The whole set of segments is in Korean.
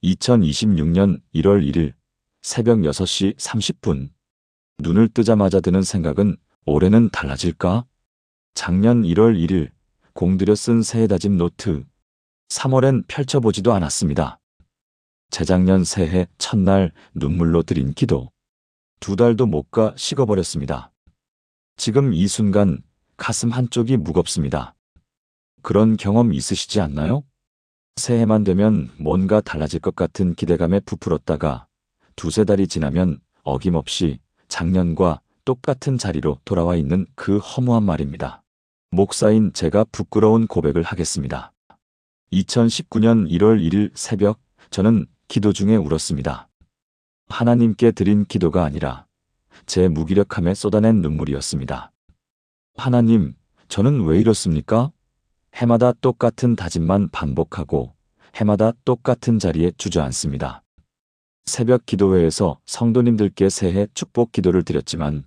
2026년 1월 1일 새벽 6시 30분. 눈을 뜨자마자 드는 생각은 올해는 달라질까? 작년 1월 1일 공들여 쓴 새해 다짐 노트. 3월엔 펼쳐보지도 않았습니다. 재작년 새해 첫날 눈물로 드린 기도. 2달도 못 가 식어버렸습니다. 지금 이 순간 가슴 한쪽이 무겁습니다. 그런 경험 있으시지 않나요? 새해만 되면 뭔가 달라질 것 같은 기대감에 부풀었다가 2~3달이 지나면 어김없이 작년과 똑같은 자리로 돌아와 있는 그 허무한 말입니다. 목사인 제가 부끄러운 고백을 하겠습니다. 2019년 1월 1일 새벽 저는 기도 중에 울었습니다. 하나님께 드린 기도가 아니라 제 무기력함에 쏟아낸 눈물이었습니다. 하나님, 저는 왜 이렇습니까? 해마다 똑같은 다짐만 반복하고 해마다 똑같은 자리에 주저앉습니다. 새벽 기도회에서 성도님들께 새해 축복 기도를 드렸지만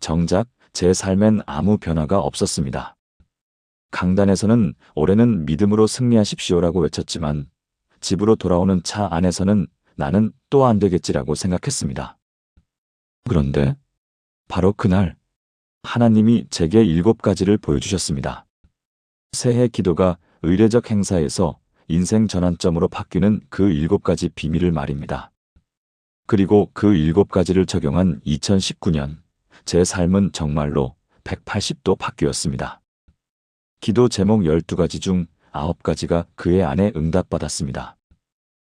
정작 제 삶엔 아무 변화가 없었습니다. 강단에서는 올해는 믿음으로 승리하십시오라고 외쳤지만 집으로 돌아오는 차 안에서는 나는 또 안 되겠지라고 생각했습니다. 그런데 바로 그날 하나님이 제게 7가지를 보여주셨습니다. 새해 기도가 의례적 행사에서 인생 전환점으로 바뀌는 그 7가지 비밀을 말입니다. 그리고 그 7가지를 적용한 2019년 제 삶은 정말로 180도 바뀌었습니다. 기도 제목 12가지 중 9가지가 그의 안에 응답받았습니다.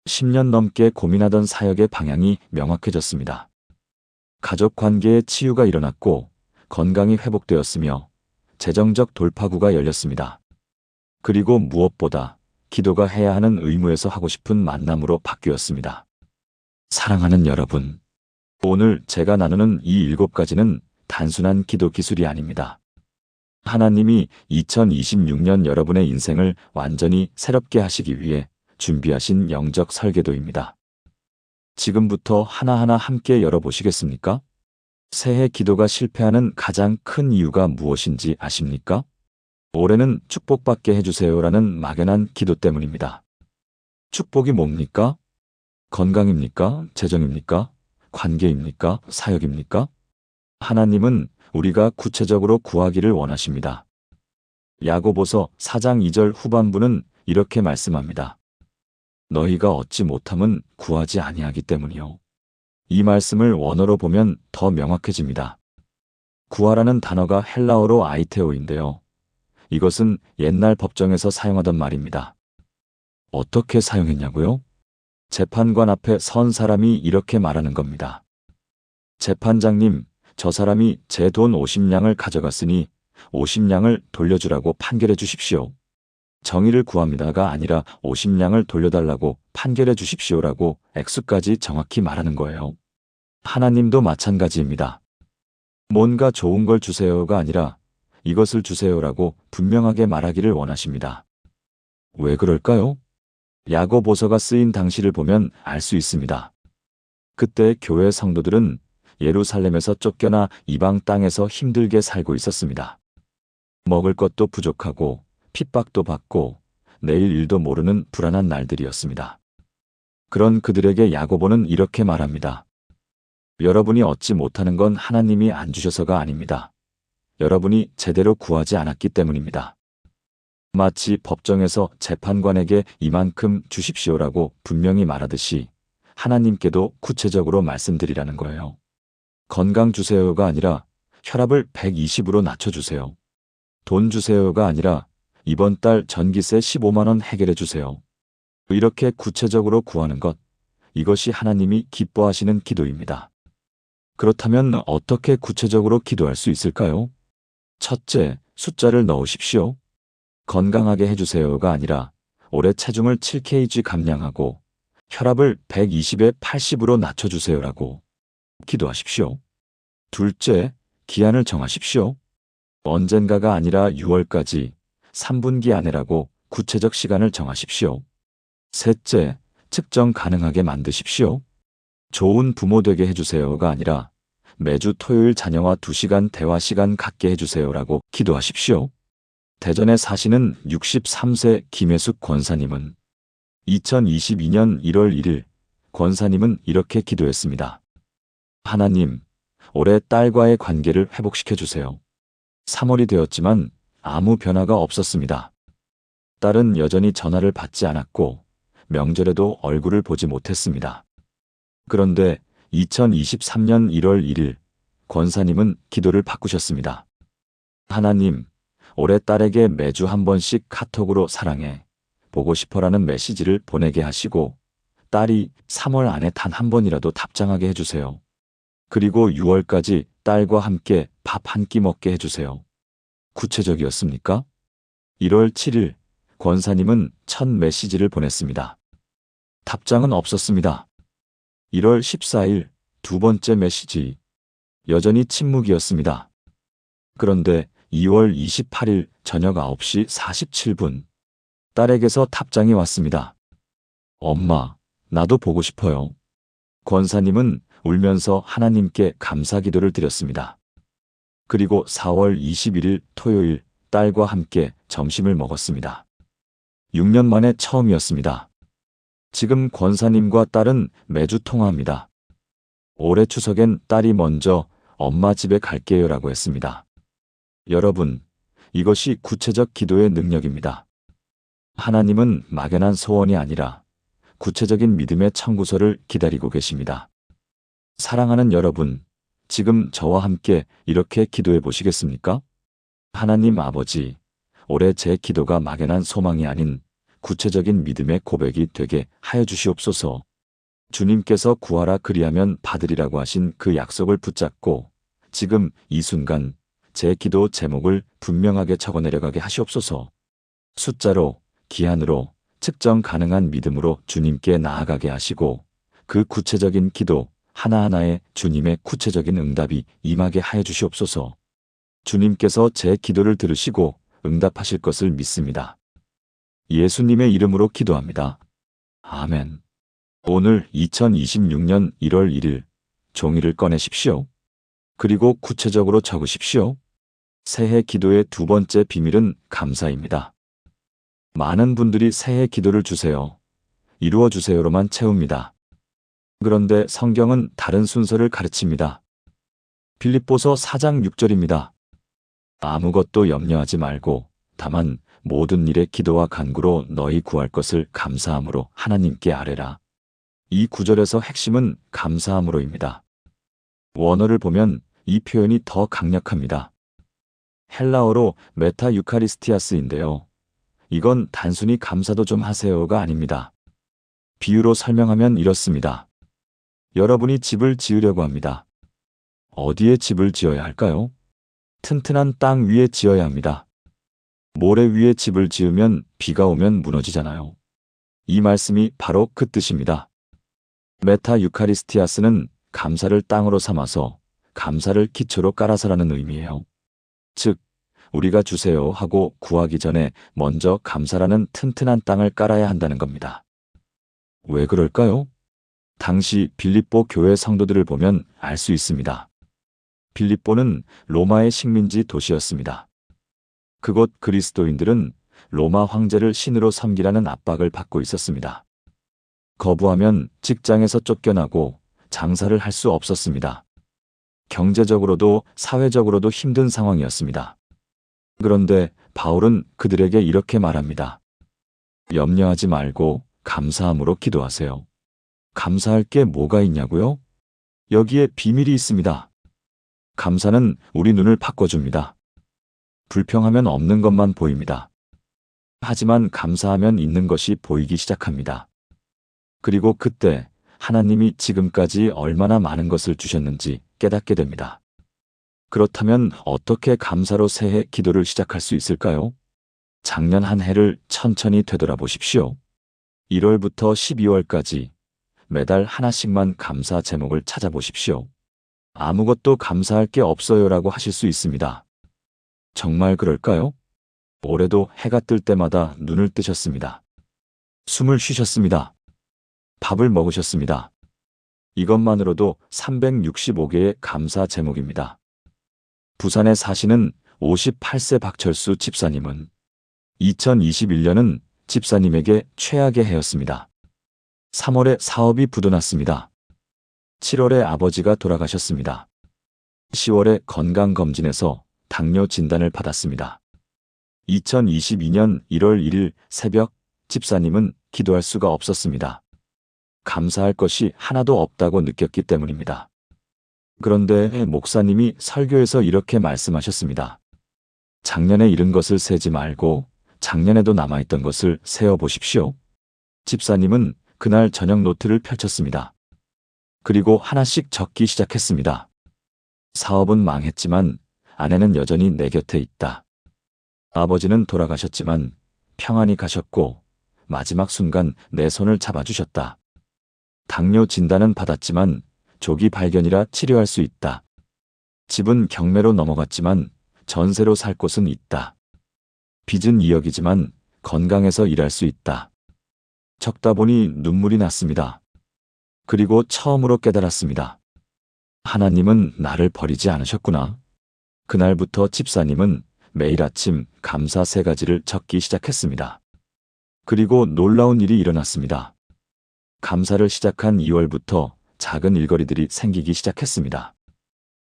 10년 넘게 고민하던 사역의 방향이 명확해졌습니다. 가족 관계의 치유가 일어났고 건강이 회복되었으며 재정적 돌파구가 열렸습니다. 그리고 무엇보다 기도가 해야 하는 의무에서 하고 싶은 만남으로 바뀌었습니다. 사랑하는 여러분, 오늘 제가 나누는 이 7가지는 단순한 기도 기술이 아닙니다. 하나님이 2026년 여러분의 인생을 완전히 새롭게 하시기 위해 준비하신 영적 설계도입니다. 지금부터 하나하나 함께 열어보시겠습니까? 새해 기도가 실패하는 가장 큰 이유가 무엇인지 아십니까? 올해는 축복받게 해주세요라는 막연한 기도 때문입니다. 축복이 뭡니까? 건강입니까? 재정입니까? 관계입니까? 사역입니까? 하나님은 우리가 구체적으로 구하기를 원하십니다. 야고보서 4장 2절 후반부는 이렇게 말씀합니다. 너희가 얻지 못함은 구하지 아니하기 때문이요. 이 말씀을 원어로 보면 더 명확해집니다. 구하라는 단어가 헬라어로 아이테오인데요. 이것은 옛날 법정에서 사용하던 말입니다. 어떻게 사용했냐고요? 재판관 앞에 선 사람이 이렇게 말하는 겁니다. 재판장님, 저 사람이 제 돈 50냥을 가져갔으니 50냥을 돌려주라고 판결해 주십시오. 정의를 구합니다가 아니라 50냥을 돌려달라고 판결해 주십시오라고 액수까지 정확히 말하는 거예요. 하나님도 마찬가지입니다. 뭔가 좋은 걸 주세요가 아니라 이것을 주세요라고 분명하게 말하기를 원하십니다. 왜 그럴까요? 야고보서가 쓰인 당시를 보면 알 수 있습니다. 그때 교회 성도들은 예루살렘에서 쫓겨나 이방 땅에서 힘들게 살고 있었습니다. 먹을 것도 부족하고 핍박도 받고 내일 일도 모르는 불안한 날들이었습니다. 그런 그들에게 야고보는 이렇게 말합니다. 여러분이 얻지 못하는 건 하나님이 안 주셔서가 아닙니다. 여러분이 제대로 구하지 않았기 때문입니다. 마치 법정에서 재판관에게 이만큼 주십시오라고 분명히 말하듯이 하나님께도 구체적으로 말씀드리라는 거예요. 건강 주세요가 아니라 혈압을 120으로 낮춰주세요. 돈 주세요가 아니라 이번 달 전기세 15만 원 해결해 주세요. 이렇게 구체적으로 구하는 것, 이것이 하나님이 기뻐하시는 기도입니다. 그렇다면 어떻게 구체적으로 기도할 수 있을까요? 첫째, 숫자를 넣으십시오. 건강하게 해주세요가 아니라 올해 체중을 7kg 감량하고 혈압을 120에 80으로 낮춰주세요라고 기도하십시오. 둘째, 기한을 정하십시오. 언젠가가 아니라 6월까지 3분기 안에라고 구체적 시간을 정하십시오. 셋째, 측정 가능하게 만드십시오. 좋은 부모 되게 해주세요가 아니라 매주 토요일 자녀와 2시간 대화 시간 갖게 해주세요라고 기도하십시오. 대전에 사시는 63세 김혜숙 권사님은 2022년 1월 1일 권사님은 이렇게 기도했습니다. 하나님, 올해 딸과의 관계를 회복시켜 주세요. 3월이 되었지만 아무 변화가 없었습니다. 딸은 여전히 전화를 받지 않았고 명절에도 얼굴을 보지 못했습니다. 그런데 2023년 1월 1일 권사님은 기도를 바꾸셨습니다. 하나님, 올해 딸에게 매주 한 번씩 카톡으로 사랑해, 보고 싶어라는 메시지를 보내게 하시고 딸이 3월 안에 단 한 번이라도 답장하게 해주세요. 그리고 6월까지 딸과 함께 밥 한 끼 먹게 해주세요. 구체적이었습니까? 1월 7일 권사님은 첫 메시지를 보냈습니다. 답장은 없었습니다. 1월 14일 두 번째 메시지. 여전히 침묵이었습니다. 그런데 2월 28일 저녁 9시 47분 딸에게서 답장이 왔습니다. 엄마, 나도 보고 싶어요. 권사님은 울면서 하나님께 감사 기도를 드렸습니다. 그리고 4월 21일 토요일 딸과 함께 점심을 먹었습니다. 6년 만에 처음이었습니다. 지금 권사님과 딸은 매주 통화합니다. 올해 추석엔 딸이 먼저 엄마 집에 갈게요라고 했습니다. 여러분, 이것이 구체적 기도의 능력입니다. 하나님은 막연한 소원이 아니라 구체적인 믿음의 청구서를 기다리고 계십니다. 사랑하는 여러분, 지금 저와 함께 이렇게 기도해 보시겠습니까? 하나님 아버지, 올해 제 기도가 막연한 소망이 아닌 구체적인 믿음의 고백이 되게 하여 주시옵소서. 주님께서 구하라 그리하면 받으리라고 하신 그 약속을 붙잡고 지금 이 순간 제 기도 제목을 분명하게 적어 내려가게 하시옵소서. 숫자로, 기한으로, 측정 가능한 믿음으로 주님께 나아가게 하시고 그 구체적인 기도 하나하나에 주님의 구체적인 응답이 임하게 하여 주시옵소서. 주님께서 제 기도를 들으시고 응답하실 것을 믿습니다. 예수님의 이름으로 기도합니다. 아멘. 오늘 2026년 1월 1일 종이를 꺼내십시오. 그리고 구체적으로 적으십시오. 새해 기도의 두 번째 비밀은 감사입니다. 많은 분들이 새해 기도를 주세요, 이루어 주세요로만 채웁니다. 그런데 성경은 다른 순서를 가르칩니다. 빌립보서 4장 6절입니다. 아무것도 염려하지 말고 다만 모든 일에 기도와 간구로 너희 구할 것을 감사함으로 하나님께 아뢰라. 이 구절에서 핵심은 감사함으로입니다. 원어를 보면 이 표현이 더 강력합니다. 헬라어로 메타 유카리스티아스인데요. 이건 단순히 감사도 좀 하세요가 아닙니다. 비유로 설명하면 이렇습니다. 여러분이 집을 지으려고 합니다. 어디에 집을 지어야 할까요? 튼튼한 땅 위에 지어야 합니다. 모래 위에 집을 지으면 비가 오면 무너지잖아요. 이 말씀이 바로 그 뜻입니다. 메타 유카리스티아스는 감사를 땅으로 삼아서 감사를 기초로 깔아서라는 의미예요. 즉, 우리가 주세요 하고 구하기 전에 먼저 감사라는 튼튼한 땅을 깔아야 한다는 겁니다. 왜 그럴까요? 당시 빌립보 교회 성도들을 보면 알 수 있습니다. 빌립보는 로마의 식민지 도시였습니다. 그곳 그리스도인들은 로마 황제를 신으로 섬기라는 압박을 받고 있었습니다. 거부하면 직장에서 쫓겨나고 장사를 할 수 없었습니다. 경제적으로도 사회적으로도 힘든 상황이었습니다. 그런데 바울은 그들에게 이렇게 말합니다. 염려하지 말고 감사함으로 기도하세요. 감사할 게 뭐가 있냐고요? 여기에 비밀이 있습니다. 감사는 우리 눈을 바꿔줍니다. 불평하면 없는 것만 보입니다. 하지만 감사하면 있는 것이 보이기 시작합니다. 그리고 그때 하나님이 지금까지 얼마나 많은 것을 주셨는지 깨닫게 됩니다. 그렇다면 어떻게 감사로 새해 기도를 시작할 수 있을까요? 작년 한 해를 천천히 되돌아보십시오. 1월부터 12월까지 매달 하나씩만 감사 제목을 찾아보십시오. 아무것도 감사할 게 없어요라고 하실 수 있습니다. 정말 그럴까요? 올해도 해가 뜰 때마다 눈을 뜨셨습니다. 숨을 쉬셨습니다. 밥을 먹으셨습니다. 이것만으로도 365개의 감사 제목입니다. 부산에 사시는 58세 박철수 집사님은 2021년은 집사님에게 최악의 해였습니다. 3월에 사업이 부도났습니다. 7월에 아버지가 돌아가셨습니다. 10월에 건강검진에서 당뇨 진단을 받았습니다. 2022년 1월 1일 새벽 집사님은 기도할 수가 없었습니다. 감사할 것이 하나도 없다고 느꼈기 때문입니다. 그런데 목사님이 설교에서 이렇게 말씀하셨습니다. 작년에 잃은 것을 세지 말고 작년에도 남아있던 것을 세어보십시오. 집사님은 그날 저녁 노트를 펼쳤습니다. 그리고 하나씩 적기 시작했습니다. 사업은 망했지만 아내는 여전히 내 곁에 있다. 아버지는 돌아가셨지만 평안히 가셨고 마지막 순간 내 손을 잡아주셨다. 당뇨 진단은 받았지만 조기 발견이라 치료할 수 있다. 집은 경매로 넘어갔지만 전세로 살 곳은 있다. 빚은 2억이지만 건강해서 일할 수 있다. 적다 보니 눈물이 났습니다. 그리고 처음으로 깨달았습니다. 하나님은 나를 버리지 않으셨구나. 그날부터 집사님은 매일 아침 감사 3가지를 적기 시작했습니다. 그리고 놀라운 일이 일어났습니다. 감사를 시작한 2월부터 작은 일거리들이 생기기 시작했습니다.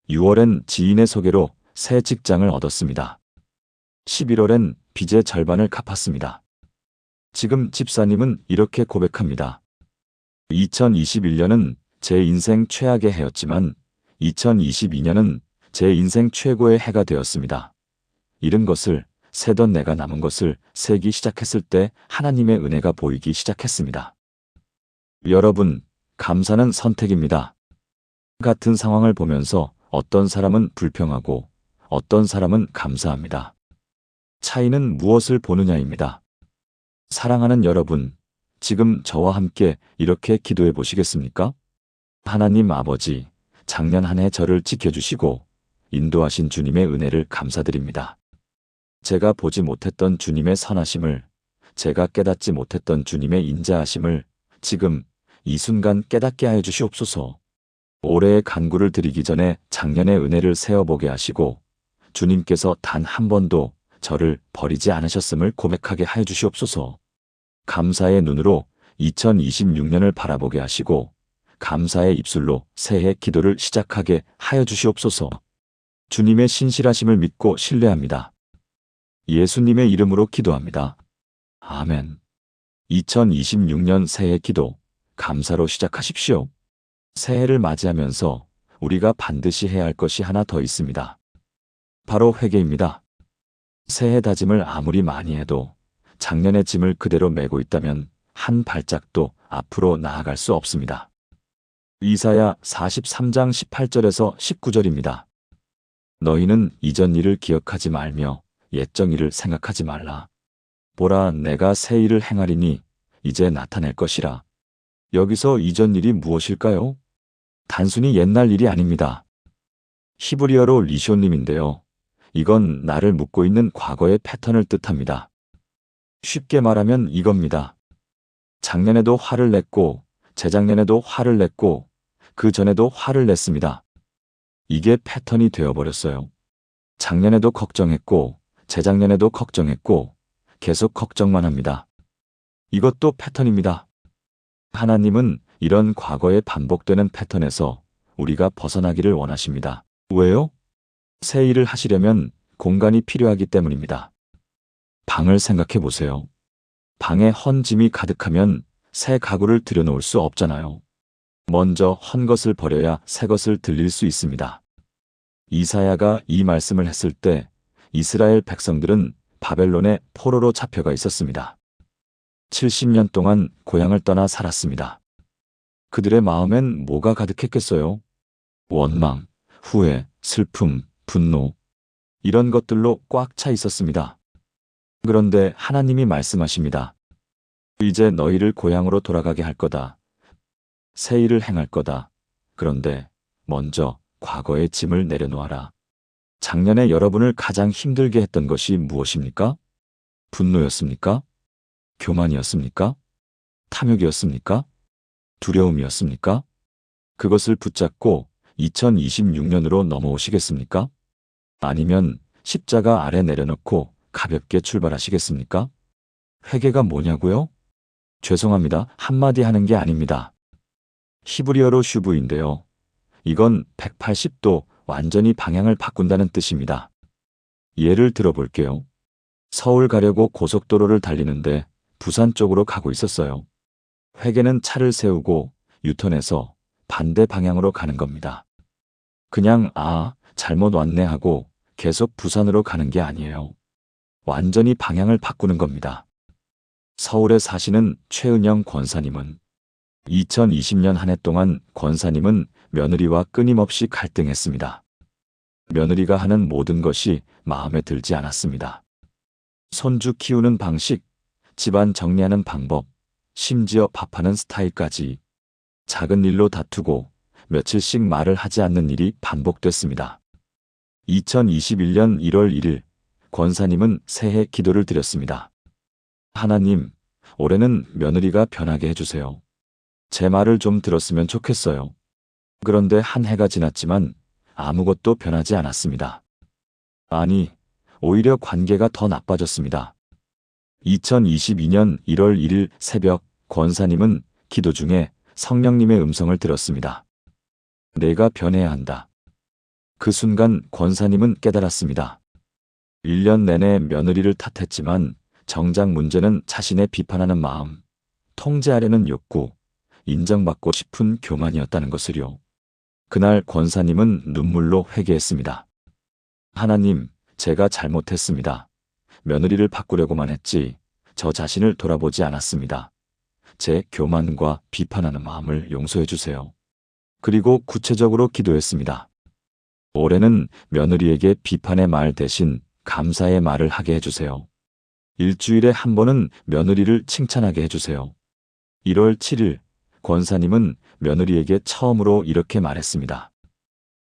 6월엔 지인의 소개로 새 직장을 얻었습니다. 11월엔 빚의 절반을 갚았습니다. 지금 집사님은 이렇게 고백합니다. 2021년은 제 인생 최악의 해였지만 2022년은 제 인생 최고의 해가 되었습니다. 잃은 것을 세던 내가 남은 것을 세기 시작했을 때 하나님의 은혜가 보이기 시작했습니다. 여러분, 감사는 선택입니다. 같은 상황을 보면서 어떤 사람은 불평하고 어떤 사람은 감사합니다. 차이는 무엇을 보느냐입니다. 사랑하는 여러분, 지금 저와 함께 이렇게 기도해 보시겠습니까? 하나님 아버지, 작년 한 해 저를 지켜주시고 인도하신 주님의 은혜를 감사드립니다. 제가 보지 못했던 주님의 선하심을, 제가 깨닫지 못했던 주님의 인자하심을 지금 이 순간 깨닫게 하여 주시옵소서. 올해의 간구를 드리기 전에 작년의 은혜를 세어보게 하시고 주님께서 단 한 번도 저를 버리지 않으셨음을 고백하게 하여 주시옵소서. 감사의 눈으로 2026년을 바라보게 하시고 감사의 입술로 새해 기도를 시작하게 하여 주시옵소서. 주님의 신실하심을 믿고 신뢰합니다. 예수님의 이름으로 기도합니다. 아멘. 2026년 새해 기도, 감사로 시작하십시오. 새해를 맞이하면서 우리가 반드시 해야 할 것이 하나 더 있습니다. 바로 회개입니다. 새해 다짐을 아무리 많이 해도 작년의 짐을 그대로 메고 있다면 한 발짝도 앞으로 나아갈 수 없습니다. 이사야 43장 18절에서 19절입니다. 너희는 이전 일을 기억하지 말며 옛적 일을 생각하지 말라. 보라, 내가 새 일을 행하리니 이제 나타낼 것이라. 여기서 이전 일이 무엇일까요? 단순히 옛날 일이 아닙니다. 히브리어로 리쇼님인데요. 이건 나를 묶고 있는 과거의 패턴을 뜻합니다. 쉽게 말하면 이겁니다. 작년에도 화를 냈고, 재작년에도 화를 냈고, 그 전에도 화를 냈습니다. 이게 패턴이 되어버렸어요. 작년에도 걱정했고, 재작년에도 걱정했고, 계속 걱정만 합니다. 이것도 패턴입니다. 하나님은 이런 과거에 반복되는 패턴에서 우리가 벗어나기를 원하십니다. 왜요? 새 일을 하시려면 공간이 필요하기 때문입니다. 방을 생각해 보세요. 방에 헌 짐이 가득하면 새 가구를 들여놓을 수 없잖아요. 먼저 헌 것을 버려야 새 것을 들릴 수 있습니다. 이사야가 이 말씀을 했을 때 이스라엘 백성들은 바벨론의 포로로 잡혀가 있었습니다. 70년 동안 고향을 떠나 살았습니다. 그들의 마음엔 뭐가 가득했겠어요? 원망, 후회, 슬픔, 분노, 이런 것들로 꽉 차 있었습니다. 그런데 하나님이 말씀하십니다. 이제 너희를 고향으로 돌아가게 할 거다. 새 일을 행할 거다. 그런데 먼저 과거의 짐을 내려놓아라. 작년에 여러분을 가장 힘들게 했던 것이 무엇입니까? 분노였습니까? 교만이었습니까? 탐욕이었습니까? 두려움이었습니까? 그것을 붙잡고 2026년으로 넘어오시겠습니까? 아니면 십자가 아래 내려놓고 가볍게 출발하시겠습니까? 회개가 뭐냐고요? 죄송합니다. 한마디 하는 게 아닙니다. 히브리어로 슈브인데요. 이건 180도 완전히 방향을 바꾼다는 뜻입니다. 예를 들어볼게요. 서울 가려고 고속도로를 달리는데 부산 쪽으로 가고 있었어요. 회계는 차를 세우고 유턴해서 반대 방향으로 가는 겁니다. 그냥 잘못 왔네 하고 계속 부산으로 가는 게 아니에요. 완전히 방향을 바꾸는 겁니다. 서울에 사시는 최은영 권사님은 2020년 한 해 동안 권사님은 며느리와 끊임없이 갈등했습니다. 며느리가 하는 모든 것이 마음에 들지 않았습니다. 손주 키우는 방식, 집안 정리하는 방법, 심지어 밥하는 스타일까지 작은 일로 다투고 며칠씩 말을 하지 않는 일이 반복됐습니다. 2021년 1월 1일 권사님은 새해 기도를 드렸습니다. 하나님, 올해는 며느리가 변하게 해주세요. 제 말을 좀 들었으면 좋겠어요. 그런데 한 해가 지났지만 아무것도 변하지 않았습니다. 아니, 오히려 관계가 더 나빠졌습니다. 2022년 1월 1일 새벽 권사님은 기도 중에 성령님의 음성을 들었습니다. 내가 변해야 한다. 그 순간 권사님은 깨달았습니다. 1년 내내 며느리를 탓했지만 정작 문제는 자신의 비판하는 마음, 통제하려는 욕구, 인정받고 싶은 교만이었다는 것을요. 그날 권사님은 눈물로 회개했습니다. 하나님, 제가 잘못했습니다. 며느리를 바꾸려고만 했지 저 자신을 돌아보지 않았습니다. 제 교만과 비판하는 마음을 용서해 주세요. 그리고 구체적으로 기도했습니다. 올해는 며느리에게 비판의 말 대신 감사의 말을 하게 해주세요. 일주일에 한 번은 며느리를 칭찬하게 해주세요. 1월 7일 권사님은 며느리에게 처음으로 이렇게 말했습니다.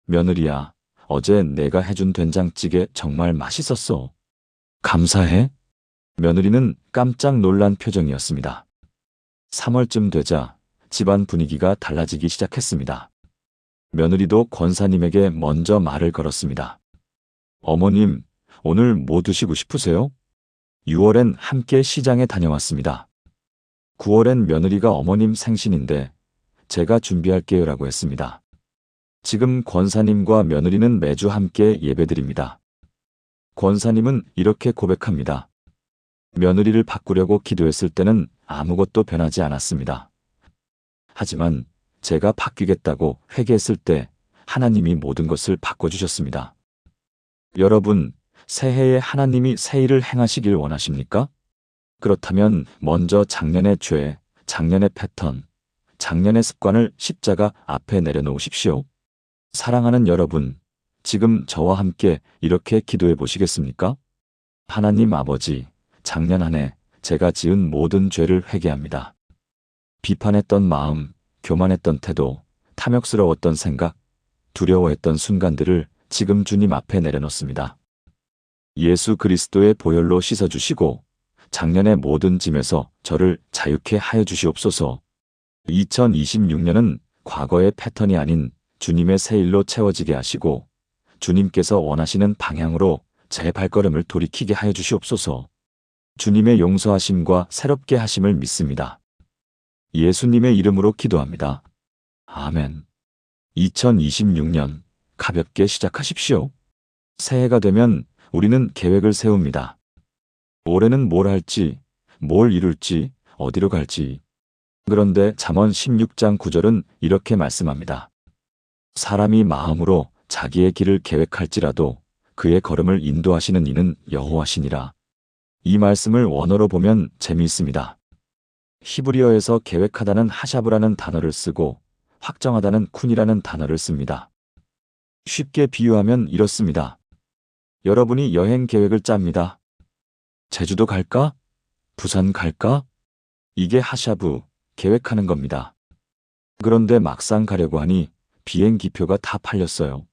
며느리야, 어제 내가 해준 된장찌개 정말 맛있었어. 감사해? 며느리는 깜짝 놀란 표정이었습니다. 3월쯤 되자 집안 분위기가 달라지기 시작했습니다. 며느리도 권사님에게 먼저 말을 걸었습니다. 어머님, 오늘 뭐 드시고 싶으세요? 6월엔 함께 시장에 다녀왔습니다. 9월엔 며느리가 어머님 생신인데 제가 준비할게요라고 했습니다. 지금 권사님과 며느리는 매주 함께 예배드립니다. 권사님은 이렇게 고백합니다. 며느리를 바꾸려고 기도했을 때는 아무것도 변하지 않았습니다. 하지만 제가 바뀌겠다고 회개했을 때 하나님이 모든 것을 바꿔주셨습니다. 여러분, 새해에 하나님이 새 일을 행하시길 원하십니까? 그렇다면 먼저 작년의 죄, 작년의 패턴, 작년의 습관을 십자가 앞에 내려놓으십시오. 사랑하는 여러분, 지금 저와 함께 이렇게 기도해 보시겠습니까? 하나님 아버지, 작년 한 해 제가 지은 모든 죄를 회개합니다. 비판했던 마음, 교만했던 태도, 탐욕스러웠던 생각, 두려워했던 순간들을 지금 주님 앞에 내려놓습니다. 예수 그리스도의 보혈로 씻어주시고 작년의 모든 짐에서 저를 자유케 하여 주시옵소서. 2026년은 과거의 패턴이 아닌 주님의 새 일로 채워지게 하시고 주님께서 원하시는 방향으로 제 발걸음을 돌이키게 하여 주시옵소서. 주님의 용서하심과 새롭게 하심을 믿습니다. 예수님의 이름으로 기도합니다. 아멘. 2026년 가볍게 시작하십시오. 새해가 되면 우리는 계획을 세웁니다. 올해는 뭘 할지, 뭘 이룰지, 어디로 갈지. 그런데 잠언 16장 9절은 이렇게 말씀합니다. 사람이 마음으로 자기의 길을 계획할지라도 그의 걸음을 인도하시는 이는 여호와시니라. 이 말씀을 원어로 보면 재미있습니다. 히브리어에서 계획하다는 하샤브라는 단어를 쓰고 확정하다는 쿤이라는 단어를 씁니다. 쉽게 비유하면 이렇습니다. 여러분이 여행 계획을 짭니다. 제주도 갈까? 부산 갈까? 이게 하샤브, 계획하는 겁니다. 그런데 막상 가려고 하니 비행기표가 다 팔렸어요.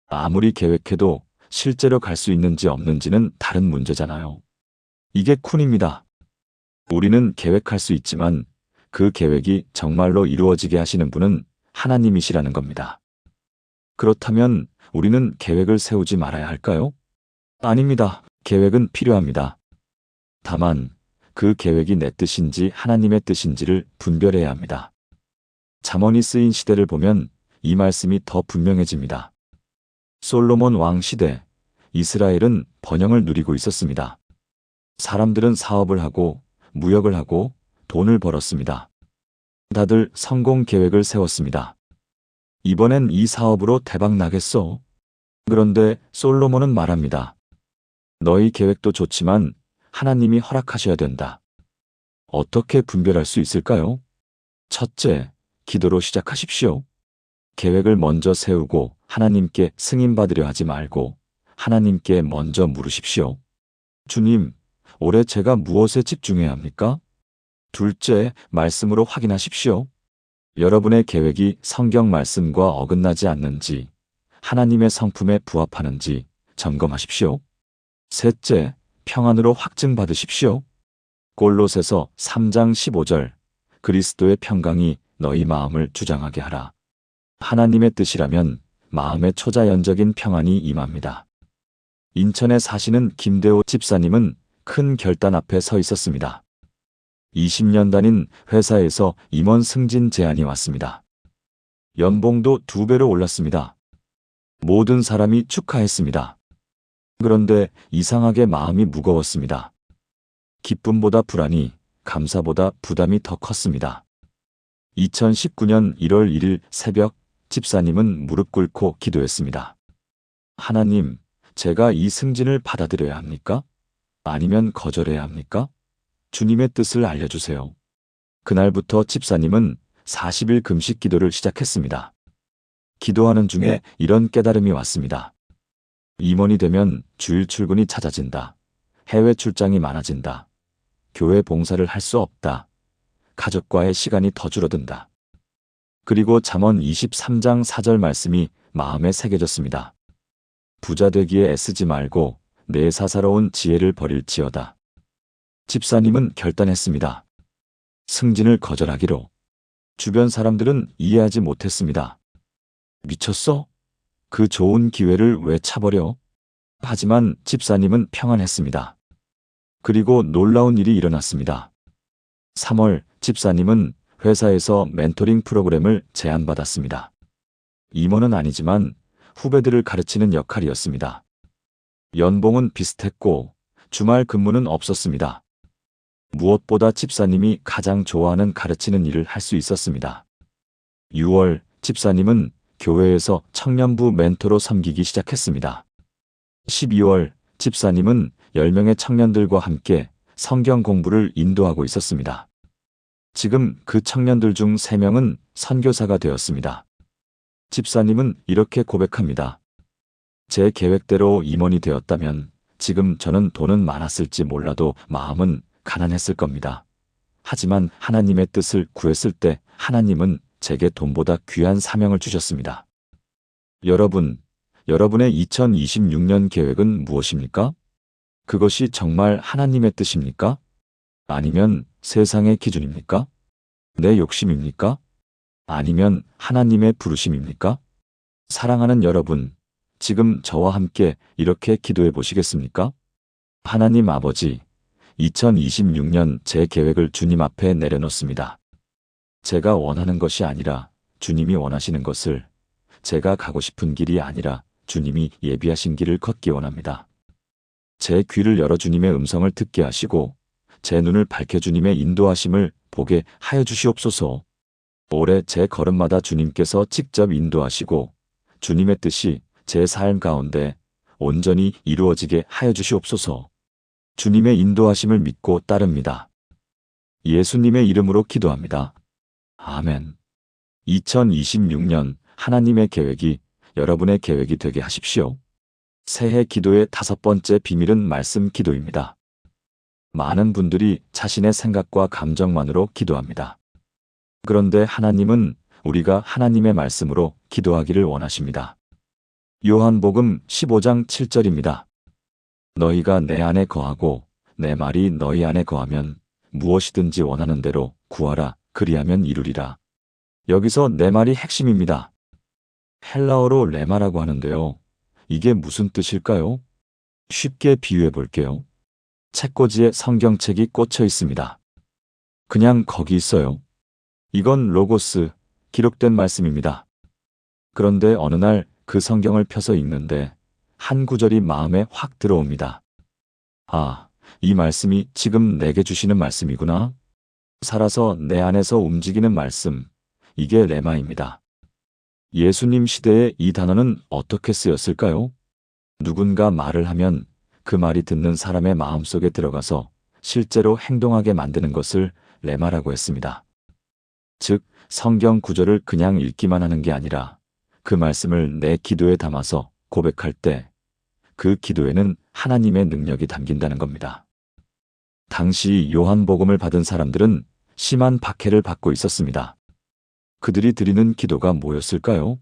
아무리 계획해도 실제로 갈 수 있는지 없는지는 다른 문제잖아요. 이게 쿤입니다. 우리는 계획할 수 있지만 그 계획이 정말로 이루어지게 하시는 분은 하나님이시라는 겁니다. 그렇다면 우리는 계획을 세우지 말아야 할까요? 아닙니다. 계획은 필요합니다. 다만 그 계획이 내 뜻인지 하나님의 뜻인지를 분별해야 합니다. 잠언이 쓰인 시대를 보면 이 말씀이 더 분명해집니다. 솔로몬 왕 시대, 이스라엘은 번영을 누리고 있었습니다. 사람들은 사업을 하고 무역을 하고 돈을 벌었습니다. 다들 성공 계획을 세웠습니다. 이번엔 이 사업으로 대박 나겠어. 그런데 솔로몬은 말합니다. 너희 계획도 좋지만 하나님이 허락하셔야 된다. 어떻게 분별할 수 있을까요? 첫째, 기도로 시작하십시오. 계획을 먼저 세우고 하나님께 승인받으려 하지 말고 하나님께 먼저 물으십시오. 주님, 올해 제가 무엇에 집중해야 합니까? 둘째, 말씀으로 확인하십시오. 여러분의 계획이 성경 말씀과 어긋나지 않는지, 하나님의 성품에 부합하는지 점검하십시오. 셋째, 평안으로 확증받으십시오. 골로새서 3장 15절, 그리스도의 평강이 너희 마음을 주장하게 하라. 하나님의 뜻이라면 마음의 초자연적인 평안이 임합니다. 인천에 사시는 김대호 집사님은 큰 결단 앞에 서 있었습니다. 20년 다닌 회사에서 임원 승진 제안이 왔습니다. 연봉도 2배로 올랐습니다. 모든 사람이 축하했습니다. 그런데 이상하게 마음이 무거웠습니다. 기쁨보다 불안이, 감사보다 부담이 더 컸습니다. 2019년 1월 1일 새벽, 집사님은 무릎 꿇고 기도했습니다. 하나님, 제가 이 승진을 받아들여야 합니까? 아니면 거절해야 합니까? 주님의 뜻을 알려주세요. 그날부터 집사님은 40일 금식 기도를 시작했습니다. 기도하는 중에 이런 깨달음이 왔습니다. 임원이 되면 주일 출근이 잦아진다. 해외 출장이 많아진다. 교회 봉사를 할 수 없다. 가족과의 시간이 더 줄어든다. 그리고 잠언 23장 4절 말씀이 마음에 새겨졌습니다. 부자 되기에 애쓰지 말고 내 사사로운 지혜를 버릴지어다. 집사님은 결단했습니다. 승진을 거절하기로. 주변 사람들은 이해하지 못했습니다. 미쳤어? 그 좋은 기회를 왜 차버려? 하지만 집사님은 평안했습니다. 그리고 놀라운 일이 일어났습니다. 3월, 집사님은 회사에서 멘토링 프로그램을 제안받았습니다. 임원은 아니지만 후배들을 가르치는 역할이었습니다. 연봉은 비슷했고 주말 근무는 없었습니다. 무엇보다 집사님이 가장 좋아하는 가르치는 일을 할 수 있었습니다. 6월, 집사님은 교회에서 청년부 멘토로 섬기기 시작했습니다. 12월, 집사님은 10명의 청년들과 함께 성경 공부를 인도하고 있었습니다. 지금 그 청년들 중 3명은 선교사가 되었습니다. 집사님은 이렇게 고백합니다. 제 계획대로 임원이 되었다면 지금 저는 돈은 많았을지 몰라도 마음은 가난했을 겁니다. 하지만 하나님의 뜻을 구했을 때 하나님은 제게 돈보다 귀한 사명을 주셨습니다. 여러분, 여러분의 2026년 계획은 무엇입니까? 그것이 정말 하나님의 뜻입니까? 아니면 세상의 기준입니까? 내 욕심입니까? 아니면 하나님의 부르심입니까? 사랑하는 여러분, 지금 저와 함께 이렇게 기도해 보시겠습니까? 하나님 아버지, 2026년 제 계획을 주님 앞에 내려놓습니다. 제가 원하는 것이 아니라 주님이 원하시는 것을, 제가 가고 싶은 길이 아니라 주님이 예비하신 길을 걷기 원합니다. 제 귀를 열어 주님의 음성을 듣게 하시고 제 눈을 밝혀 주님의 인도하심을 보게 하여 주시옵소서. 올해 제 걸음마다 주님께서 직접 인도하시고 주님의 뜻이 제 삶 가운데 온전히 이루어지게 하여 주시옵소서. 주님의 인도하심을 믿고 따릅니다. 예수님의 이름으로 기도합니다. 아멘. 2026년 하나님의 계획이 여러분의 계획이 되게 하십시오. 새해 기도의 5번째 비밀은 말씀 기도입니다. 많은 분들이 자신의 생각과 감정만으로 기도합니다. 그런데 하나님은 우리가 하나님의 말씀으로 기도하기를 원하십니다. 요한복음 15장 7절입니다. 너희가 내 안에 거하고 내 말이 너희 안에 거하면 무엇이든지 원하는 대로 구하라 그리하면 이루리라. 여기서 내 말이 핵심입니다. 헬라어로 레마라고 하는데요. 이게 무슨 뜻일까요? 쉽게 비유해 볼게요. 책꽂이에 성경책이 꽂혀 있습니다. 그냥 거기 있어요. 이건 로고스, 기록된 말씀입니다. 그런데 어느 날 그 성경을 펴서 읽는데 한 구절이 마음에 확 들어옵니다. 아, 이 말씀이 지금 내게 주시는 말씀이구나. 살아서 내 안에서 움직이는 말씀, 이게 레마입니다. 예수님 시대에 이 단어는 어떻게 쓰였을까요? 누군가 말을 하면 그 말이 듣는 사람의 마음속에 들어가서 실제로 행동하게 만드는 것을 레마라고 했습니다. 즉, 성경 구절을 그냥 읽기만 하는 게 아니라 그 말씀을 내 기도에 담아서 고백할 때 그 기도에는 하나님의 능력이 담긴다는 겁니다. 당시 요한복음을 받은 사람들은 심한 박해를 받고 있었습니다. 그들이 드리는 기도가 뭐였을까요?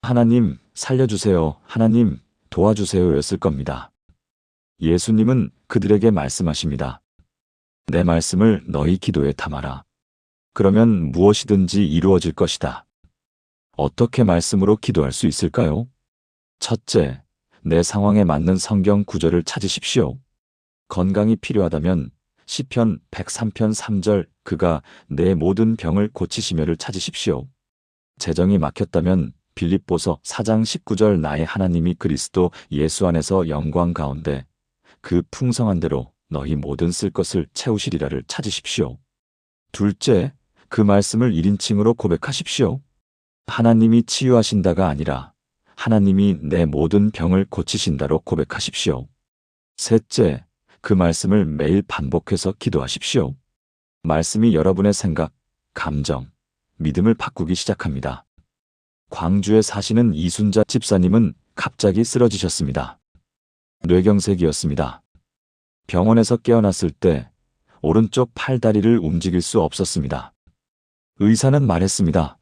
하나님, 살려주세요. 하나님, 도와주세요. 였을 겁니다. 예수님은 그들에게 말씀하십니다. 내 말씀을 너희 기도에 담아라. 그러면 무엇이든지 이루어질 것이다. 어떻게 말씀으로 기도할 수 있을까요? 첫째, 내 상황에 맞는 성경 구절을 찾으십시오. 건강이 필요하다면 시편 103편 3절 그가 내 모든 병을 고치시며를 찾으십시오. 재정이 막혔다면 빌립보서 4장 19절 나의 하나님이 그리스도 예수 안에서 영광 가운데 그 풍성한 대로 너희 모든 쓸 것을 채우시리라를 찾으십시오. 둘째, 그 말씀을 1인칭으로 고백하십시오. 하나님이 치유하신다가 아니라 하나님이 내 모든 병을 고치신다로 고백하십시오. 셋째, 그 말씀을 매일 반복해서 기도하십시오. 말씀이 여러분의 생각, 감정, 믿음을 바꾸기 시작합니다. 광주에 사시는 이순자 집사님은 갑자기 쓰러지셨습니다. 뇌경색이었습니다. 병원에서 깨어났을 때 오른쪽 팔다리를 움직일 수 없었습니다. 의사는 말했습니다.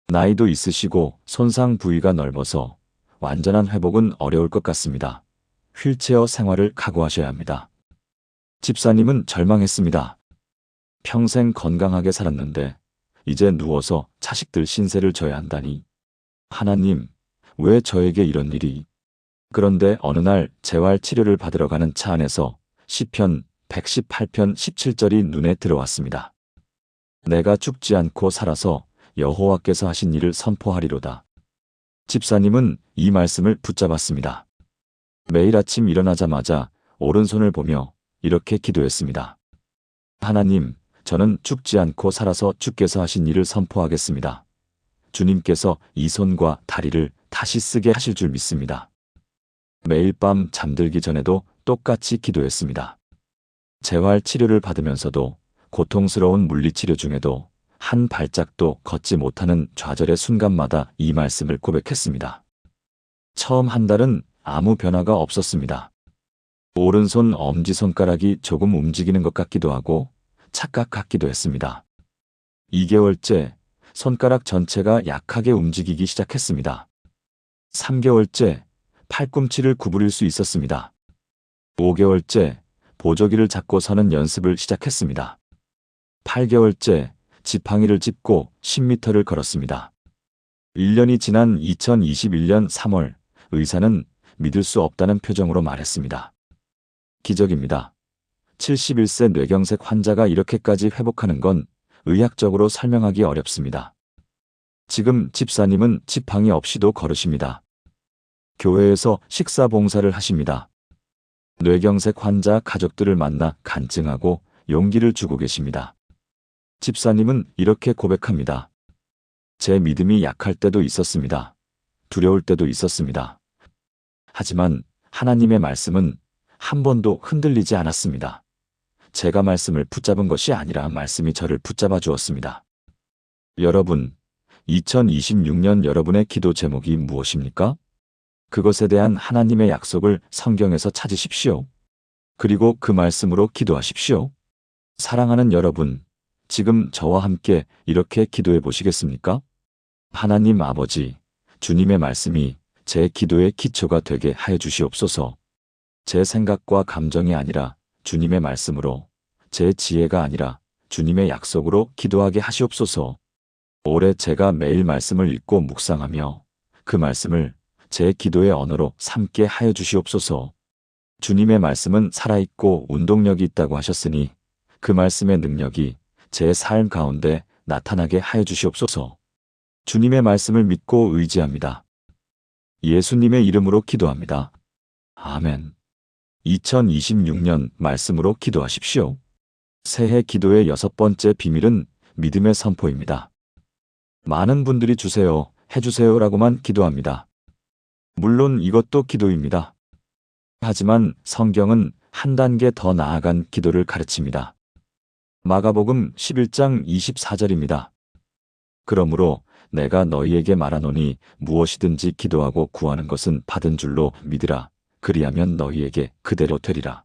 나이도 있으시고 손상 부위가 넓어서 완전한 회복은 어려울 것 같습니다. 휠체어 생활을 각오하셔야 합니다. 집사님은 절망했습니다. 평생 건강하게 살았는데 이제 누워서 자식들 신세를 져야 한다니. 하나님, 왜 저에게 이런 일이? 그런데 어느 날 재활 치료를 받으러 가는 차 안에서 시편 118편 17절이 눈에 들어왔습니다. 내가 죽지 않고 살아서 여호와께서 하신 일을 선포하리로다. 집사님은 이 말씀을 붙잡았습니다. 매일 아침 일어나자마자 오른손을 보며 이렇게 기도했습니다. 하나님, 저는 죽지 않고 살아서 주께서 하신 일을 선포하겠습니다. 주님께서 이 손과 다리를 다시 쓰게 하실 줄 믿습니다. 매일 밤 잠들기 전에도 똑같이 기도했습니다. 재활 치료를 받으면서도 고통스러운 물리치료 중에도 한 발짝도 걷지 못하는 좌절의 순간마다 이 말씀을 고백했습니다. 처음 한 달은 아무 변화가 없었습니다. 오른손 엄지손가락이 조금 움직이는 것 같기도 하고 착각 같기도 했습니다. 2개월째 손가락 전체가 약하게 움직이기 시작했습니다. 3개월째 팔꿈치를 구부릴 수 있었습니다. 5개월째 보조기를 잡고 서는 연습을 시작했습니다. 8개월째 지팡이를 짚고 10m를 걸었습니다. 1년이 지난 2021년 3월 의사는 믿을 수 없다는 표정으로 말했습니다. 기적입니다. 71세 뇌경색 환자가 이렇게까지 회복하는 건 의학적으로 설명하기 어렵습니다. 지금 집사님은 지팡이 없이도 걸으십니다. 교회에서 식사 봉사를 하십니다. 뇌경색 환자 가족들을 만나 간증하고 용기를 주고 계십니다. 집사님은 이렇게 고백합니다. 제 믿음이 약할 때도 있었습니다. 두려울 때도 있었습니다. 하지만 하나님의 말씀은 한 번도 흔들리지 않았습니다. 제가 말씀을 붙잡은 것이 아니라 말씀이 저를 붙잡아 주었습니다. 여러분, 2026년 여러분의 기도 제목이 무엇입니까? 그것에 대한 하나님의 약속을 성경에서 찾으십시오. 그리고 그 말씀으로 기도하십시오. 사랑하는 여러분, 지금 저와 함께 이렇게 기도해 보시겠습니까? 하나님 아버지, 주님의 말씀이 제 기도의 기초가 되게 하여 주시옵소서. 제 생각과 감정이 아니라 주님의 말씀으로, 제 지혜가 아니라 주님의 약속으로 기도하게 하시옵소서. 올해 제가 매일 말씀을 읽고 묵상하며 그 말씀을 제 기도의 언어로 삼게 하여 주시옵소서. 주님의 말씀은 살아있고 운동력이 있다고 하셨으니 그 말씀의 능력이 제 삶 가운데 나타나게 하여 주시옵소서. 주님의 말씀을 믿고 의지합니다. 예수님의 이름으로 기도합니다. 아멘. 2026년 말씀으로 기도하십시오. 새해 기도의 6번째 비밀은 믿음의 선포입니다. 많은 분들이 주세요, 해주세요라고만 기도합니다. 물론 이것도 기도입니다. 하지만 성경은 한 단계 더 나아간 기도를 가르칩니다. 마가복음 11장 24절입니다. 그러므로 내가 너희에게 말하노니 무엇이든지 기도하고 구하는 것은 받은 줄로 믿으라. 그리하면 너희에게 그대로 되리라.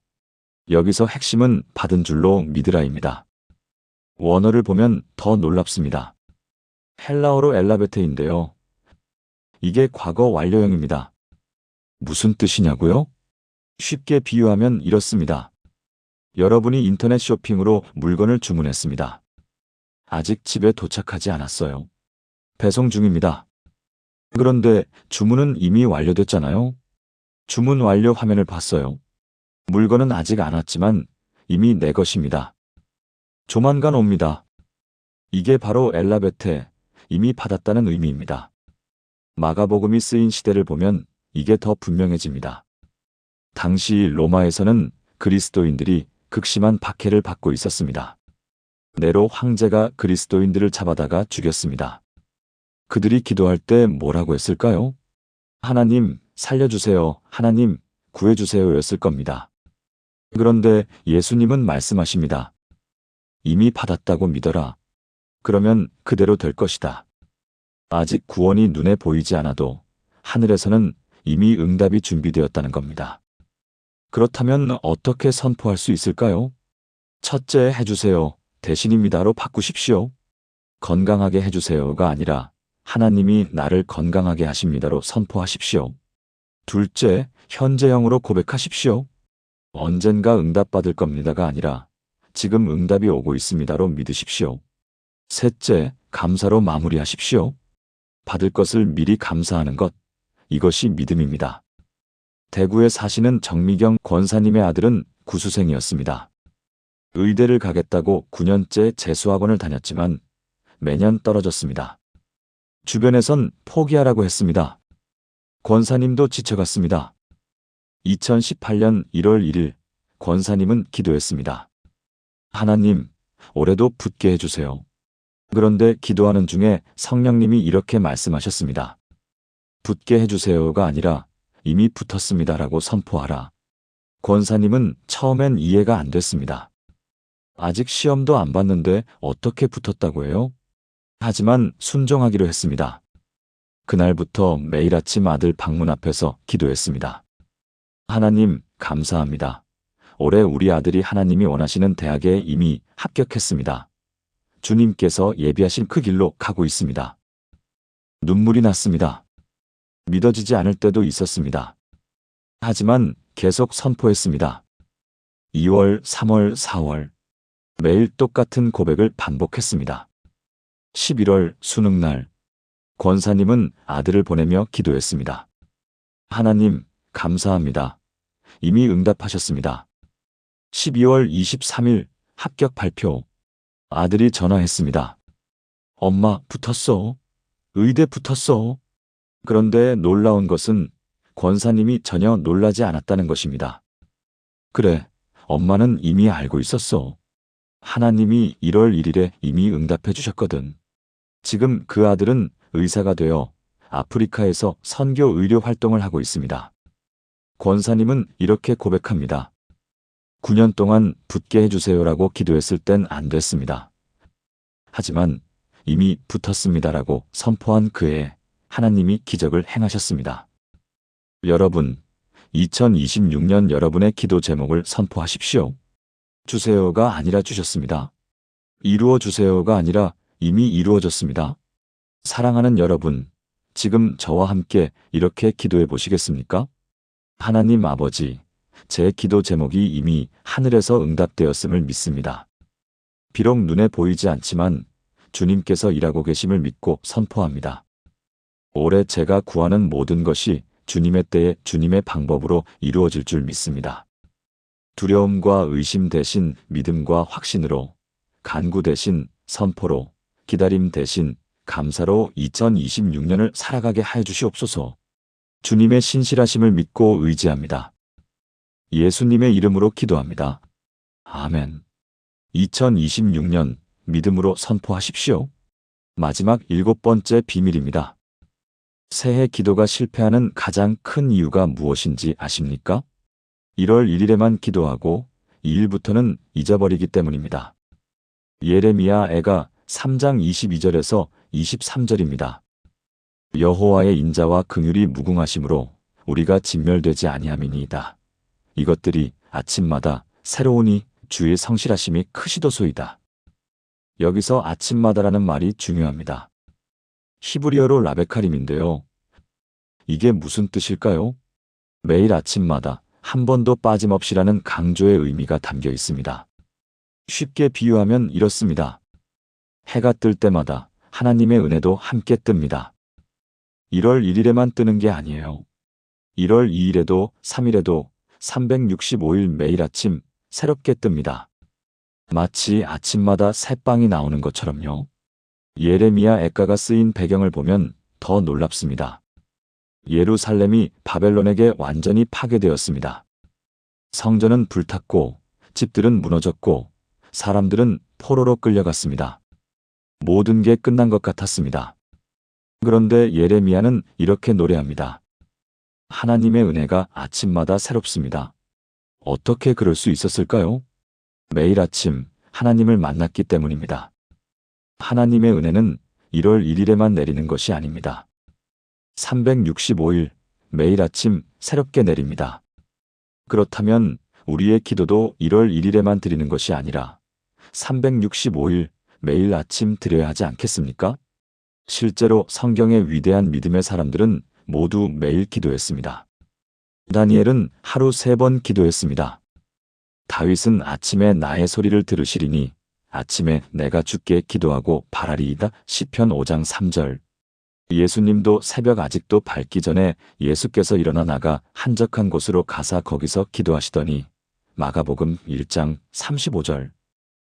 여기서 핵심은 받은 줄로 믿으라입니다. 원어를 보면 더 놀랍습니다. 헬라어로 엘라베테인데요. 이게 과거 완료형입니다. 무슨 뜻이냐고요? 쉽게 비유하면 이렇습니다. 여러분이 인터넷 쇼핑으로 물건을 주문했습니다. 아직 집에 도착하지 않았어요. 배송 중입니다. 그런데 주문은 이미 완료됐잖아요. 주문 완료 화면을 봤어요. 물건은 아직 안 왔지만 이미 내 것입니다. 조만간 옵니다. 이게 바로 엘라베테, 이미 받았다는 의미입니다. 마가복음이 쓰인 시대를 보면 이게 더 분명해집니다. 당시 로마에서는 그리스도인들이 극심한 박해를 받고 있었습니다. 네로 황제가 그리스도인들을 잡아다가 죽였습니다. 그들이 기도할 때 뭐라고 했을까요? 하나님, 살려주세요. 하나님, 구해주세요 였을 겁니다. 그런데 예수님은 말씀하십니다. 이미 받았다고 믿어라. 그러면 그대로 될 것이다. 아직 구원이 눈에 보이지 않아도 하늘에서는 이미 응답이 준비되었다는 겁니다. 그렇다면 어떻게 선포할 수 있을까요? 첫째, 해주세요. 대신입니다로 바꾸십시오. 건강하게 해주세요가 아니라 하나님이 나를 건강하게 하십니다로 선포하십시오. 둘째, 현재형으로 고백하십시오. 언젠가 응답받을 겁니다가 아니라 지금 응답이 오고 있습니다로 믿으십시오. 셋째, 감사로 마무리하십시오. 받을 것을 미리 감사하는 것, 이것이 믿음입니다. 대구에 사시는 정미경 권사님의 아들은 구수생이었습니다. 의대를 가겠다고 9년째 재수학원을 다녔지만 매년 떨어졌습니다. 주변에선 포기하라고 했습니다. 권사님도 지쳐갔습니다. 2018년 1월 1일 권사님은 기도했습니다. 하나님, 올해도 붙게 해주세요. 그런데 기도하는 중에 성령님이 이렇게 말씀하셨습니다. 붙게 해주세요가 아니라 이미 붙었습니다라고 선포하라. 권사님은 처음엔 이해가 안 됐습니다. 아직 시험도 안 봤는데 어떻게 붙었다고 해요? 하지만 순종하기로 했습니다. 그날부터 매일 아침 아들 방문 앞에서 기도했습니다. 하나님, 감사합니다. 올해 우리 아들이 하나님이 원하시는 대학에 이미 합격했습니다. 주님께서 예비하신 그 길로 가고 있습니다. 눈물이 났습니다. 믿어지지 않을 때도 있었습니다. 하지만 계속 선포했습니다. 2월, 3월, 4월 매일 똑같은 고백을 반복했습니다. 11월 수능날 권사님은 아들을 보내며 기도했습니다. 하나님, 감사합니다. 이미 응답하셨습니다. 12월 23일 합격 발표. 아들이 전화했습니다. 엄마, 붙었어. 의대 붙었어. 그런데 놀라운 것은 권사님이 전혀 놀라지 않았다는 것입니다. 그래, 엄마는 이미 알고 있었어. 하나님이 1월 1일에 이미 응답해 주셨거든. 지금 그 아들은 의사가 되어 아프리카에서 선교 의료 활동을 하고 있습니다. 권사님은 이렇게 고백합니다. 9년 동안 붙게 해주세요라고 기도했을 땐 안 됐습니다. 하지만 이미 붙었습니다라고 선포한 그해 하나님이 기적을 행하셨습니다. 여러분, 2026년 여러분의 기도 제목을 선포하십시오. 주세요가 아니라 주셨습니다. 이루어 주세요가 아니라 이미 이루어졌습니다. 사랑하는 여러분, 지금 저와 함께 이렇게 기도해 보시겠습니까? 하나님 아버지, 제 기도 제목이 이미 하늘에서 응답되었음을 믿습니다. 비록 눈에 보이지 않지만 주님께서 일하고 계심을 믿고 선포합니다. 올해 제가 구하는 모든 것이 주님의 때에 주님의 방법으로 이루어질 줄 믿습니다. 두려움과 의심 대신 믿음과 확신으로, 간구 대신 선포로, 기다림 대신 감사로 2026년을 살아가게 하여 주시옵소서. 주님의 신실하심을 믿고 의지합니다. 예수님의 이름으로 기도합니다. 아멘. 2026년 믿음으로 선포하십시오. 마지막 7번째 비밀입니다. 새해 기도가 실패하는 가장 큰 이유가 무엇인지 아십니까? 1월 1일에만 기도하고 2일부터는 잊어버리기 때문입니다. 예레미야 애가 3장 22절에서 23절입니다. 여호와의 인자와 긍휼이 무궁하심으로 우리가 진멸되지 아니함이니이다. 이것들이 아침마다 새로우니 주의 성실하심이 크시도소이다. 여기서 아침마다라는 말이 중요합니다. 히브리어로 라베카림인데요. 이게 무슨 뜻일까요? 매일 아침마다 한 번도 빠짐없이라는 강조의 의미가 담겨 있습니다. 쉽게 비유하면 이렇습니다. 해가 뜰 때마다 하나님의 은혜도 함께 뜹니다. 1월 1일에만 뜨는 게 아니에요. 1월 2일에도 3일에도 365일 매일 아침 새롭게 뜹니다. 마치 아침마다 새빵이 나오는 것처럼요. 예레미야 애가가 쓰인 배경을 보면 더 놀랍습니다. 예루살렘이 바벨론에게 완전히 파괴되었습니다. 성전은 불탔고 집들은 무너졌고 사람들은 포로로 끌려갔습니다. 모든 게 끝난 것 같았습니다. 그런데 예레미야는 이렇게 노래합니다. 하나님의 은혜가 아침마다 새롭습니다. 어떻게 그럴 수 있었을까요? 매일 아침 하나님을 만났기 때문입니다. 하나님의 은혜는 1월 1일에만 내리는 것이 아닙니다. 365일 매일 아침 새롭게 내립니다. 그렇다면 우리의 기도도 1월 1일에만 드리는 것이 아니라 365일 매일 아침 드려야 하지 않겠습니까? 실제로 성경의 위대한 믿음의 사람들은 모두 매일 기도했습니다. 다니엘은 하루 3번 기도했습니다. 다윗은 아침에 나의 소리를 들으시리니 아침에 내가 주께 기도하고 바라리이다. 시편 5장 3절. 예수님도 새벽 아직도 밝기 전에 예수께서 일어나 나가 한적한 곳으로 가사 거기서 기도하시더니 마가복음 1장 35절.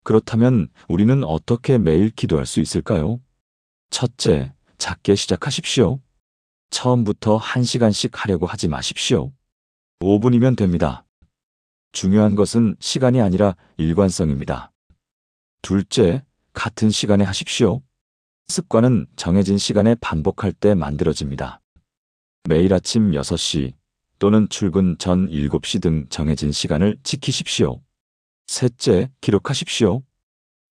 그렇다면 우리는 어떻게 매일 기도할 수 있을까요? 첫째, 작게 시작하십시오. 처음부터 1시간씩 하려고 하지 마십시오. 5분이면 됩니다. 중요한 것은 시간이 아니라 일관성입니다. 둘째, 같은 시간에 하십시오. 습관은 정해진 시간에 반복할 때 만들어집니다. 매일 아침 6시 또는 출근 전 7시 등 정해진 시간을 지키십시오. 셋째, 기록하십시오.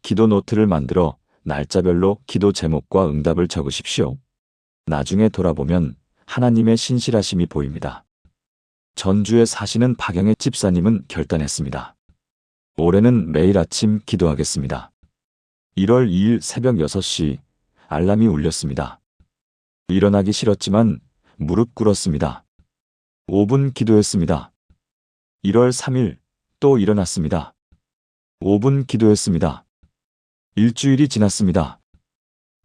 기도 노트를 만들어 날짜별로 기도 제목과 응답을 적으십시오. 나중에 돌아보면 하나님의 신실하심이 보입니다. 전주에 사시는 박영애 집사님은 결단했습니다. 올해는 매일 아침 기도하겠습니다. 1월 2일 새벽 6시 알람이 울렸습니다. 일어나기 싫었지만 무릎 꿇었습니다. 5분 기도했습니다. 1월 3일 또 일어났습니다. 5분 기도했습니다. 일주일이 지났습니다.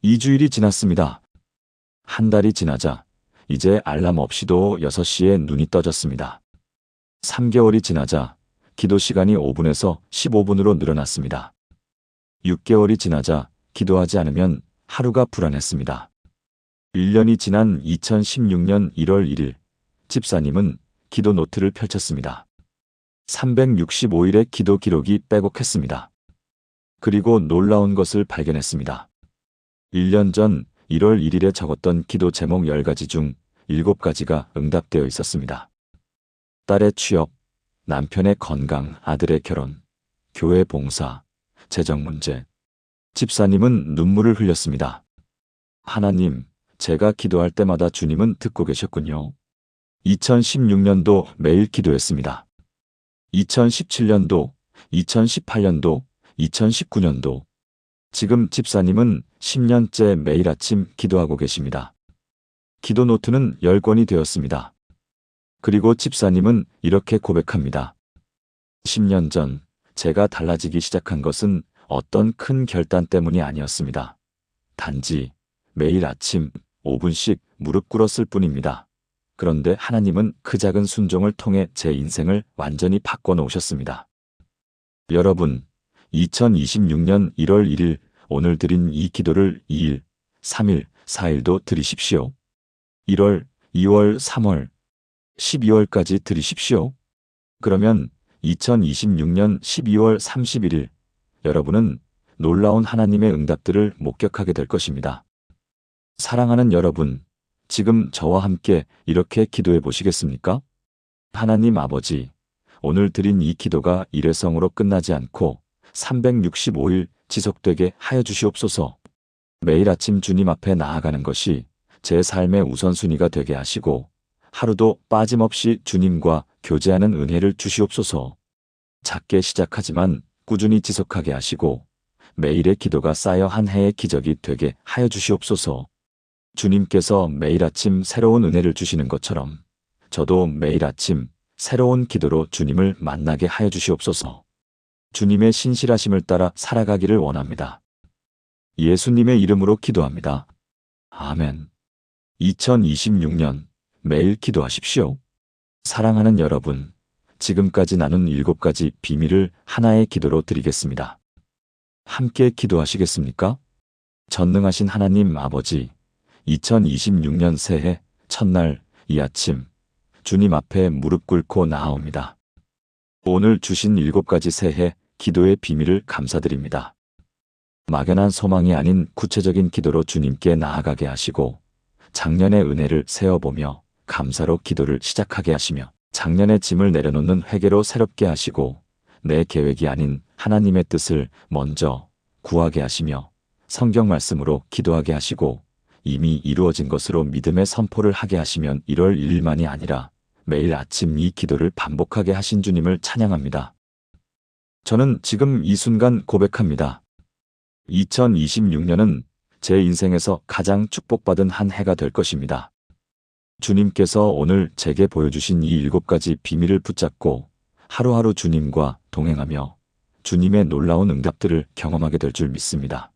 2주일이 지났습니다. 한 달이 지나자 이제 알람 없이도 6시에 눈이 떠졌습니다. 3개월이 지나자 기도 시간이 5분에서 15분으로 늘어났습니다. 6개월이 지나자 기도하지 않으면 하루가 불안했습니다. 1년이 지난 2016년 1월 1일 집사님은 기도 노트를 펼쳤습니다. 365일의 기도 기록이 빼곡했습니다. 그리고 놀라운 것을 발견했습니다. 1년 전 1월 1일에 적었던 기도 제목 10가지 중 7가지가 응답되어 있었습니다. 딸의 취업, 남편의 건강, 아들의 결혼, 교회 봉사, 재정 문제. 집사님은 눈물을 흘렸습니다. 하나님, 제가 기도할 때마다 주님은 듣고 계셨군요. 2016년도 매일 기도했습니다. 2017년도, 2018년도, 2019년도. 지금 집사님은 10년째 매일 아침 기도하고 계십니다. 기도 노트는 10권이 되었습니다. 그리고 집사님은 이렇게 고백합니다. 10년 전 제가 달라지기 시작한 것은 어떤 큰 결단 때문이 아니었습니다. 단지 매일 아침 5분씩 무릎 꿇었을 뿐입니다. 그런데 하나님은 그 작은 순종을 통해 제 인생을 완전히 바꿔놓으셨습니다. 여러분, 2026년 1월 1일 오늘 드린 이 기도를 2일, 3일, 4일도 드리십시오. 1월, 2월, 3월, 12월까지 드리십시오. 그러면 2026년 12월 31일 여러분은 놀라운 하나님의 응답들을 목격하게 될 것입니다. 사랑하는 여러분, 지금 저와 함께 이렇게 기도해 보시겠습니까? 하나님 아버지, 오늘 드린 이 기도가 일회성으로 끝나지 않고 365일 지속되게 하여 주시옵소서. 매일 아침 주님 앞에 나아가는 것이 제 삶의 우선순위가 되게 하시고 하루도 빠짐없이 주님과 교제하는 은혜를 주시옵소서. 작게 시작하지만 꾸준히 지속하게 하시고 매일의 기도가 쌓여 한 해의 기적이 되게 하여 주시옵소서. 주님께서 매일 아침 새로운 은혜를 주시는 것처럼 저도 매일 아침 새로운 기도로 주님을 만나게 하여 주시옵소서. 주님의 신실하심을 따라 살아가기를 원합니다. 예수님의 이름으로 기도합니다. 아멘. 2026년 매일 기도하십시오. 사랑하는 여러분, 지금까지 나눈 7가지 비밀을 하나의 기도로 드리겠습니다. 함께 기도하시겠습니까? 전능하신 하나님 아버지, 2026년 새해 첫날 이 아침 주님 앞에 무릎 꿇고 나아옵니다. 오늘 주신 7가지 새해 기도의 비밀을 감사드립니다. 막연한 소망이 아닌 구체적인 기도로 주님께 나아가게 하시고 작년의 은혜를 세어보며 감사로 기도를 시작하게 하시며 작년의 짐을 내려놓는 회개로 새롭게 하시고 내 계획이 아닌 하나님의 뜻을 먼저 구하게 하시며 성경 말씀으로 기도하게 하시고 이미 이루어진 것으로 믿음의 선포를 하게 하시면 1월 1일만이 아니라 매일 아침 이 기도를 반복하게 하신 주님을 찬양합니다. 저는 지금 이 순간 고백합니다. 2026년은 제 인생에서 가장 축복받은 한 해가 될 것입니다. 주님께서 오늘 제게 보여주신 이 7가지 비밀을 붙잡고 하루하루 주님과 동행하며 주님의 놀라운 응답들을 경험하게 될 줄 믿습니다.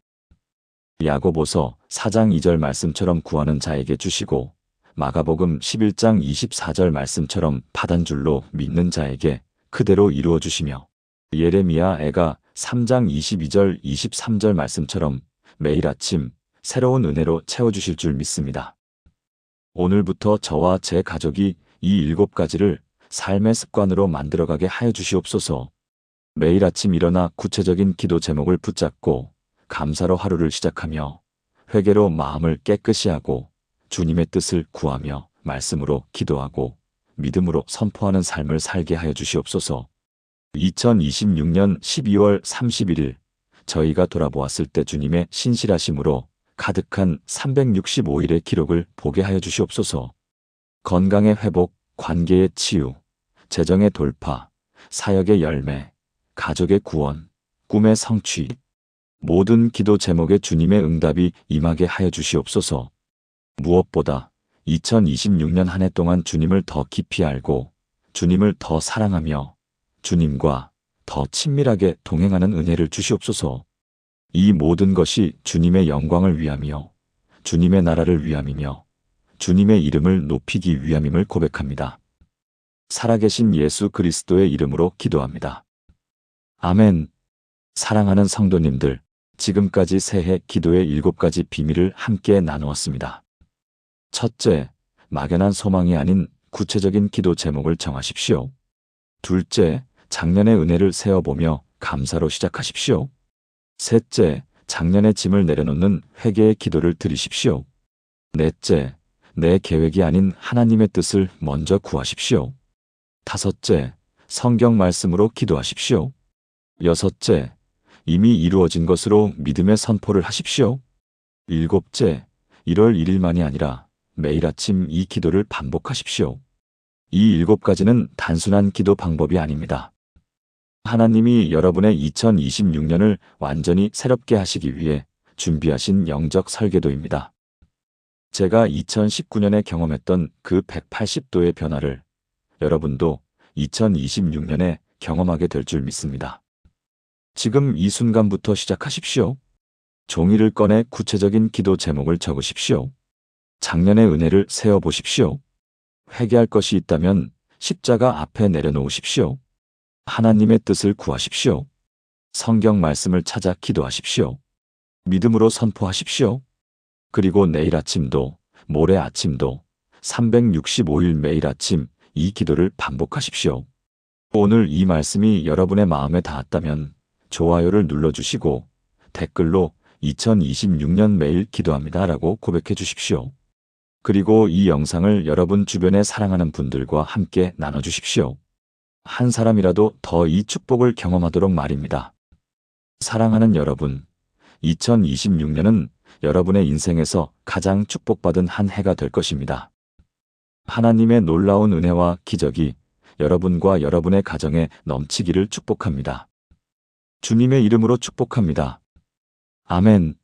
야고보서 4장 2절 말씀처럼 구하는 자에게 주시고 마가복음 11장 24절 말씀처럼 파단줄로 믿는 자에게 그대로 이루어 주시며 예레미야 애가 3장 22절 23절 말씀처럼 매일 아침 새로운 은혜로 채워주실 줄 믿습니다. 오늘부터 저와 제 가족이 이 7가지를 삶의 습관으로 만들어가게 하여 주시옵소서. 매일 아침 일어나 구체적인 기도 제목을 붙잡고 감사로 하루를 시작하며 회개로 마음을 깨끗이 하고 주님의 뜻을 구하며 말씀으로 기도하고 믿음으로 선포하는 삶을 살게 하여 주시옵소서. 2026년 12월 31일 저희가 돌아보았을 때 주님의 신실하심으로 가득한 365일의 기록을 보게 하여 주시옵소서. 건강의 회복, 관계의 치유, 재정의 돌파, 사역의 열매, 가족의 구원, 꿈의 성취, 모든 기도 제목에 주님의 응답이 임하게 하여 주시옵소서. 무엇보다 2026년 한 해 동안 주님을 더 깊이 알고 주님을 더 사랑하며 주님과 더 친밀하게 동행하는 은혜를 주시옵소서. 이 모든 것이 주님의 영광을 위함이요 주님의 나라를 위함이며 주님의 이름을 높이기 위함임을 고백합니다. 살아계신 예수 그리스도의 이름으로 기도합니다. 아멘. 사랑하는 성도님들, 지금까지 새해 기도의 7가지 비밀을 함께 나누었습니다. 첫째, 막연한 소망이 아닌 구체적인 기도 제목을 정하십시오. 둘째, 작년의 은혜를 세어보며 감사로 시작하십시오. 셋째, 작년의 짐을 내려놓는 회개의 기도를 드리십시오. 넷째, 내 계획이 아닌 하나님의 뜻을 먼저 구하십시오. 다섯째, 성경 말씀으로 기도하십시오. 여섯째, 이미 이루어진 것으로 믿음의 선포를 하십시오. 일곱째, 1월 1일만이 아니라 매일 아침 이 기도를 반복하십시오. 이 7가지는 단순한 기도 방법이 아닙니다. 하나님이 여러분의 2026년을 완전히 새롭게 하시기 위해 준비하신 영적 설계도입니다. 제가 2019년에 경험했던 그 180도의 변화를 여러분도 2026년에 경험하게 될 줄 믿습니다. 지금 이 순간부터 시작하십시오. 종이를 꺼내 구체적인 기도 제목을 적으십시오. 작년의 은혜를 세어보십시오. 회개할 것이 있다면 십자가 앞에 내려놓으십시오. 하나님의 뜻을 구하십시오. 성경 말씀을 찾아 기도하십시오. 믿음으로 선포하십시오. 그리고 내일 아침도, 모레 아침도, 365일 매일 아침 이 기도를 반복하십시오. 오늘 이 말씀이 여러분의 마음에 닿았다면 좋아요를 눌러주시고 댓글로 2026년 매일 기도합니다라고 고백해 주십시오. 그리고 이 영상을 여러분 주변에 사랑하는 분들과 함께 나눠주십시오. 한 사람이라도 더 이 축복을 경험하도록 말입니다. 사랑하는 여러분, 2026년은 여러분의 인생에서 가장 축복받은 한 해가 될 것입니다. 하나님의 놀라운 은혜와 기적이 여러분과 여러분의 가정에 넘치기를 축복합니다. 주님의 이름으로 축복합니다. 아멘.